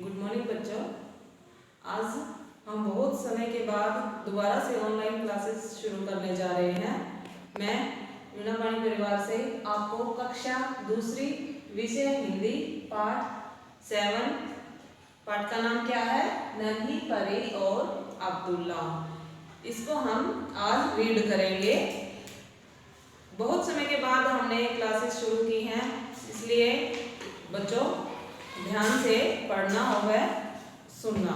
Good morning बच्चों। आज हम बहुत समय के बाद दोबारा से ऑनलाइन क्लासेस शुरू करने जा रहे हैं। मैं वीणा वाणी परिवार से आपको कक्षा दूसरी विषय हिंदी पाठ 7 पाठ का नाम क्या है? नन्ही परी और अब्दुल्ला। इसको हम आज रीड करेंगे। बहुत समय के बाद हमने क्लासेस शुरू की हैं, इसलिए बच्चों ध्यान से पढ़ना और सुनना।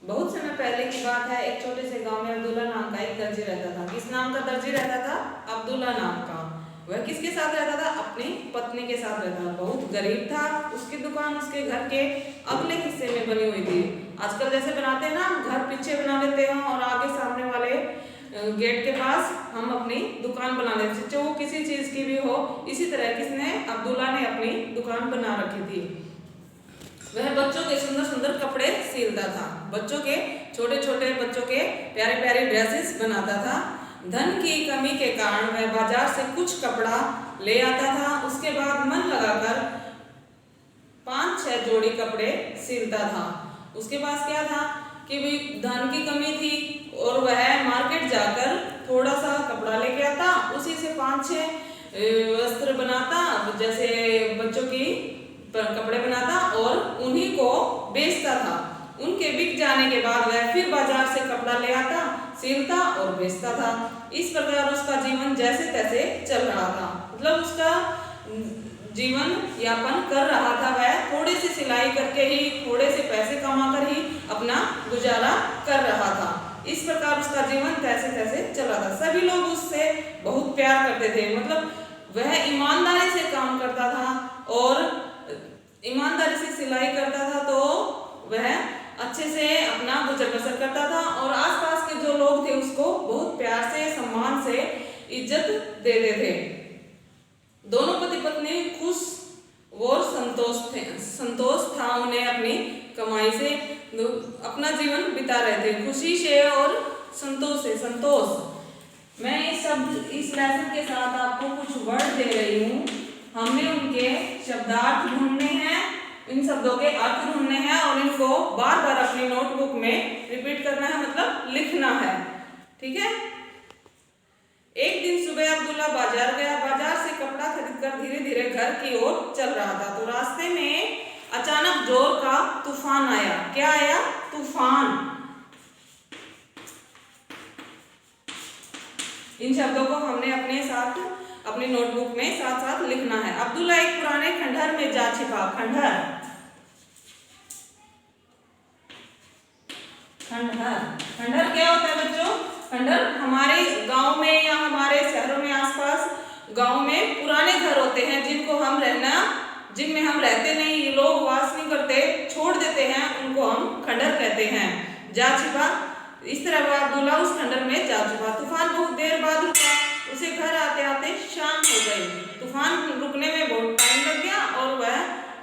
बहुत समय पहले की बात है, एक छोटे से गांव में अब्दुल्ला नाम का एक दर्जी रहता था। किस नाम का दर्जी रहता था? अब्दुल्ला नाम का। वह किसके साथ रहता था? अपनी पत्नी के साथ रहता था। बहुत गरीब था। उसकी दुकान उसके घर के अगले हिस्से में बनी हुई थी। आजकल जैसे बनाते हैं ना, घर पीछे बना लेते हैं और आगे सामने वाले गेट के पास हम अपनी दुकान बना लेते, चाहे वो किसी चीज की भी हो। इसी तरह किसने? अब्दुल्ला ने अपनी दुकान बना रखी थी। वह बच्चों के सुंदर सुंदर कपड़े सिलता था। बच्चों के छोटे छोटे बच्चों के प्यारे प्यारे ड्रेसेस बनाता था। धन की कमी के कारण वह बाजार से कुछ कपड़ा ले आता था। उसके बाद मन लगाकर 5-6 जोड़ी कपड़े सिलता था। उसके पास क्या था कि भी धन की कमी थी और वह मार्केट जाकर थोड़ा सा कपड़ा लेके आता, उसी से 5-6 वस्त्र बनाता, जैसे बच्चों की कपड़े बनाता और उन्हीं को बेचता था। उनके बिक जाने के बाद वह फिर बाजार से कपड़ा ले आता, सिलता और बेचता था। इस प्रकार उसका जीवन जैसे तैसे चल रहा था। मतलब उसका जीवन यापन कर रहा था। वह थोड़ी सी सिलाई करके ही, थोड़े से पैसे कमाकर ही अपना गुजारा कर रहा था। इस प्रकार उसका जीवन तैसे तैसे चल रहा था। सभी लोग उससे बहुत प्यार करते थे। मतलब वह ईमानदारी से काम करता था और ईमानदारी से सिलाई करता था, तो वह अच्छे से अपना गुजर बसर करता था और आसपास के जो लोग थे उसको बहुत प्यार से, सम्मान से इज्जत देते थे। दोनों पति पत्नी खुश और संतोष था उन्हें अपनी कमाई से अपना जीवन बिता रहे थे, खुशी से और संतोष से। मैं इस लेसन के साथ आपको कुछ वर्ड दे रही हूँ। हमने उनके शब्दार्थ ढूंढने हैं, इन शब्दों के अर्थ ढूंढने हैं और इनको बार बार अपनी नोटबुक में रिपीट करना है, मतलब लिखना है। ठीक है। एक दिन सुबह अब्दुल्ला बाजार गया। बाजार से कपड़ा खरीदकर धीरे धीरे घर की ओर चल रहा था, तो रास्ते में अचानक जोर का तूफान आया। क्या आया? तूफान। इन शब्दों को हमने अपनी नोटबुक में साथ साथ लिखना है। अब्दुल्ला एक पुराने खंडहर में जा छिपा। खंडहर क्या होता है बच्चों? खंडहर हमारे गांव में या हमारे शहरों में, आसपास गांव में पुराने घर होते हैं जिनमें हम रहते नहीं, ये लोग वास नहीं करते, छोड़ देते हैं, उनको हम खंडहर कहते हैं। जा छिपा। इस तरह अब्दुल्ला उस खंडहर में जा छिपा। तूफान बहुत देर बाद रुका। उसे घर आते आते शाम हो गई। तूफान रुकने में बहुत टाइम लग गया और वह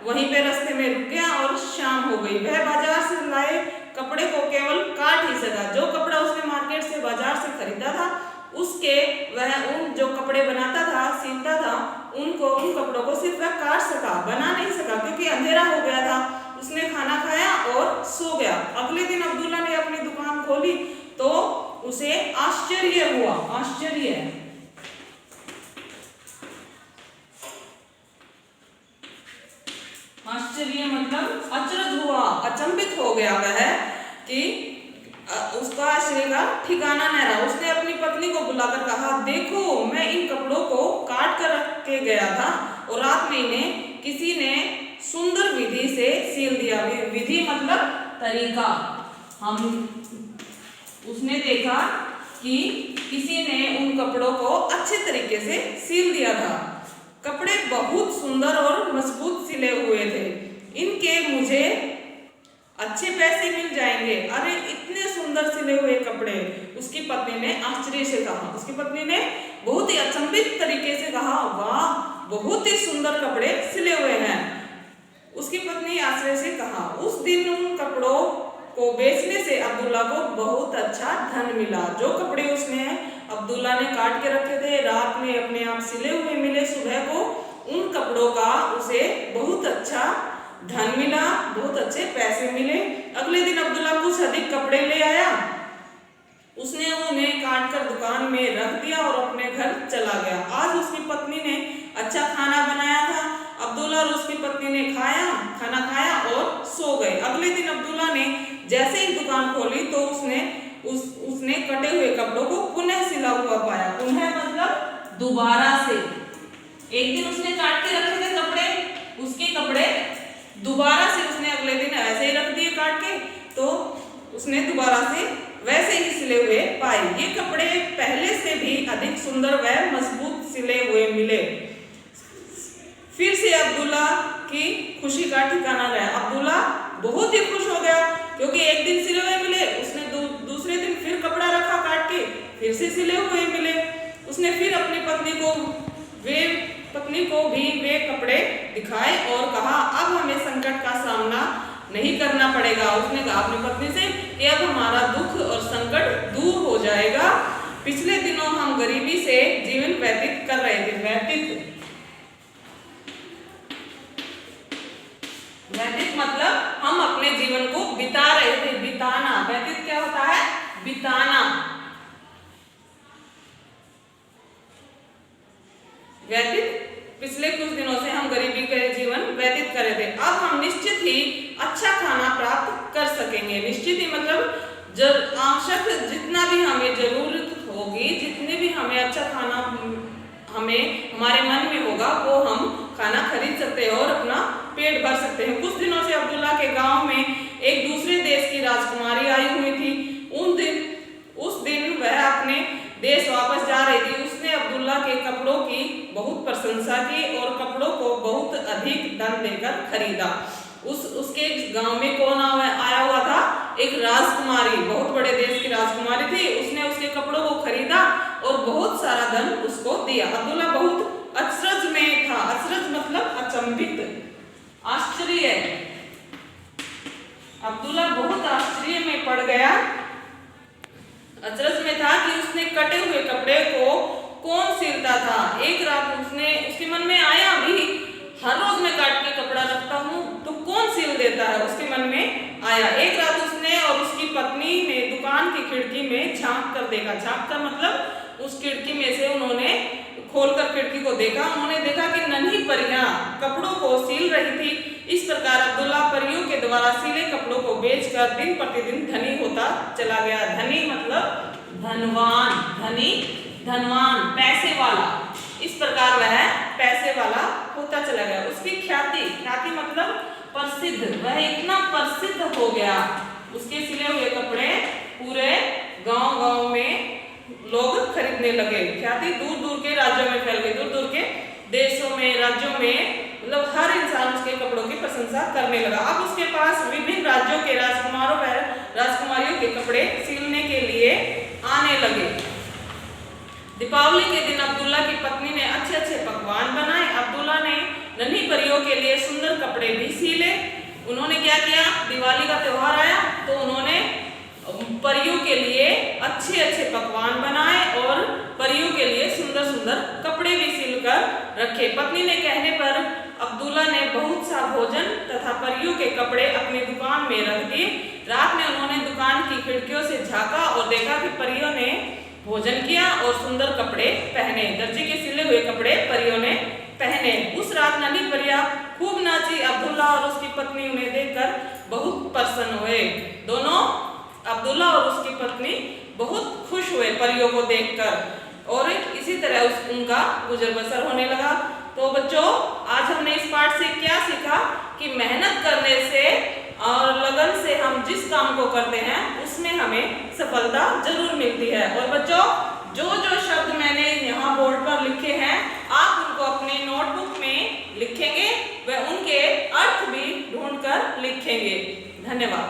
वहीं पे रास्ते में रुक गया और शाम हो गई। वह बाजार से लाए कपड़े को केवल काट ही सका। जो कपड़ा उसने मार्केट से, बाजार से खरीदा था, वह उन जो कपड़े बनाता था, सिलता था, उन कपड़ों को सिर्फ वह काट सका, बना नहीं सका, क्योंकि अंधेरा हो गया था। उसने खाना खाया और सो गया। अगले दिन अब्दुल्ला ने अपनी दुकान खोली तो उसे आश्चर्य हुआ। आश्चर्य मतलब अचरज हुआ, अचंभित हो गया वह कि उसका आश्चर्य का ठिकाना न रहा। उसने अपनी पत्नी को बुलाकर कहा, देखो मैं इन कपड़ों को काट कर रख के गया था और रात में इन्हें किसी ने सुंदर विधि से सील दिया। विधि मतलब तरीका। उसने देखा कि किसी ने उन कपड़ों को अच्छे तरीके से सील दिया था। कपड़े बहुत सुंदर और मजबूत सिले हुए थे। इनके मुझे अच्छे पैसे मिल जाएंगे। अरे इतने सुंदर सिले हुए कपड़े! उसकी पत्नी ने आश्चर्य से कहा। उसकी पत्नी ने बहुत ही अचंभित तरीके से कहा, वाह, बहुत ही सुंदर कपड़े सिले हुए हैं। उसकी पत्नी आश्चर्य से कहा। उस दिन उन कपड़ों को बेचने से अब्दुल्ला को बहुत अच्छा धन मिला। जो कपड़े उसने अब्दुल्ला ने काट के रखे थे, रात में अपने आप सिले हुए मिले, सुबह को उन कपड़ों का उसे बहुत अच्छा धन मिला, बहुत अच्छे पैसे मिले। अगले दिन अब्दुल्ला कुछ अधिक कपड़े ले आया। उसने उन्हें काट कर दुकान में रख दिया और अपने घर चला गया। आज उसकी पत्नी ने अच्छा खाना बनाया था। अब्दुल्ला और उसकी पत्नी ने खाना खाया और सो गए। अगले दिन अब्दुल्ला ने जैसे ही दुकान खोली तो उसने कटे हुए कपड़ों को पुनः सिला हुआ पाया। पुनः मतलब दोबारा से। एक दिन उसने काट के रखे थे कपड़े, उसके कपड़े दोबारा से उसने अगले दिन ऐसे ही रख दिए काट के, तो उसने दोबारा से वैसे ही सिले हुए पाए। ये कपड़े पहले से भी अधिक सुंदर व मजबूत सिले हुए मिले। फिर से अब्दुल्ला की खुशी का ठिकाना रहा। अब्दुल्ला बहुत ही खुश हो गया क्योंकि एक दिन सिले हुए मिले। उसने दूसरे दिन फिर कपड़ा रखा काट के, फिर से सिले हुए मिले। उसने फिर अपनी पत्नी को भी वे कपड़े दिखाए और कहा, अब हमें संकट का सामना नहीं करना पड़ेगा। उसने कहा अपनी पत्नी से कि अब हमारा दुख और संकट दूर हो जाएगा। पिछले दिनों हम गरीबी से जीवन व्यतीत कर रहे थे। व्यतीत मतलब हम अपने जीवन को बिता रहे थे। बिताना, व्यतीत क्या होता है? बिताना। व्यतीत पिछले कुछ दिनों से हम गरीबी के जीवन व्यतीत कर रहे थे। अब हम निश्चित ही अच्छा खाना प्राप्त कर सकेंगे। निश्चित ही मतलब आवश्यक जितना भी हमें जरूरत होगी, जितने भी हमें अच्छा खाना हमारे मन में होगा वो हम खाना खरीद सकते हैं और अपना पेट भर सकते हैं। कुछ दिनों से अब्दुल्ला के गांव में एक दूसरे देश की राजकुमारी आई हुई थी। उस दिन वह अपने देश वापस जा रही थी। उसने अब्दुल्ला के कपड़ों की बहुत प्रशंसा की और कपड़ों को बहुत अधिक धन देकर खरीदा। उसके गांव में कौन आया हुआ था? एक राजकुमारी, बहुत बड़े देश की राजकुमारी थी। उसने उसके कपड़ों को खरीदा और बहुत सारा धन उसको दिया। अब्दुल्ला बहुत अचरज में था। अचरज मतलब अचंभित, आश्चर्य। अब्दुल्ला बहुत आश्चर्य में पड़ गया। अचरज में था कि उसने कटे हुए कपड़े को कौन सिलता था। एक रात उसके मन में आया, भी हर रोज मैं काट के कपड़ा रखता हूँ तो कौन सिल देता है, उसके मन में आया। एक रात उसने और उसकी पत्नी ने दुकान की खिड़की में झांक कर देखा। झांक कर मतलब उस खिड़की में से उन्होंने खोलकर खिड़की को देखा। उन्होंने देखा कि नन्ही परियां कपड़ों को सिल रही थी। इस प्रकार अब्दुल्ला परियों के द्वारा सिले कपड़ों को बेचकर दिन प्रतिदिन धनी होता चला गया। धनी मतलब धनवान, धनी धनवान, पैसे वाला। इस प्रकार वह पैसे वाला होता चला गया। उसकी ख्याति मतलब प्रसिद्ध, वह इतना प्रसिद्ध हो गया। उसके सिले हुए कपड़े पूरे गांव में लोग खरीदने लगे। ख्याति दूर दूर के राज्यों में फैल गई। दूर दूर के देशों में, राज्यों में, मतलब हर इंसान उसके कपड़ों की प्रशंसा करने लगा। अब उसके पास विभिन्न राज्यों के राजकुमारियों के कपड़े सिलने के लिए आने लगे। दीपावली के दिन अब्दुल्ला की पत्नी ने अच्छे अच्छे पकवान बनाए। अब्दुल्ला ने नन्ही परियों के लिए सुंदर कपड़े भी सिले। उन्होंने क्या किया? दिवाली का त्योहार आया तो उन्होंने परियों के लिए अच्छे अच्छे पकवान बनाए और परियों के लिए सुंदर सुंदर कपड़े भी सिलकर रखे। पत्नी ने कहने पर अब्दुल्ला ने बहुत सा भोजन तथा परियों के कपड़े अपनी दुकान में रख दिए। रात में उन्होंने दुकान की खिड़कियों से झांका और देखा कि परियों ने भोजन किया और सुंदर कपड़े पहने। दर्जी के सिले हुए कपड़े परियों ने पहने। उस रात नन्ही परियां खूब नाची। अब्दुल्ला और उसकी पत्नी उन्हें देखकर बहुत प्रसन्न हुए। दोनों, अब्दुल्ला और उसकी पत्नी, बहुत खुश हुए परियों को देखकर और इसी तरह उनका गुजर बसर होने लगा। तो बच्चों, आज हमने इस पाठ से क्या सीखा कि मेहनत करने से और लगन से हम जिस काम को करते हैं उसमें हमें सफलता जरूर मिलती है। और बच्चों, जो जो शब्द मैंने यहाँ बोर्ड पर लिखे हैं आप उनको अपने नोटबुक में लिखेंगे व उनके अर्थ भी ढूंढकर लिखेंगे। धन्यवाद।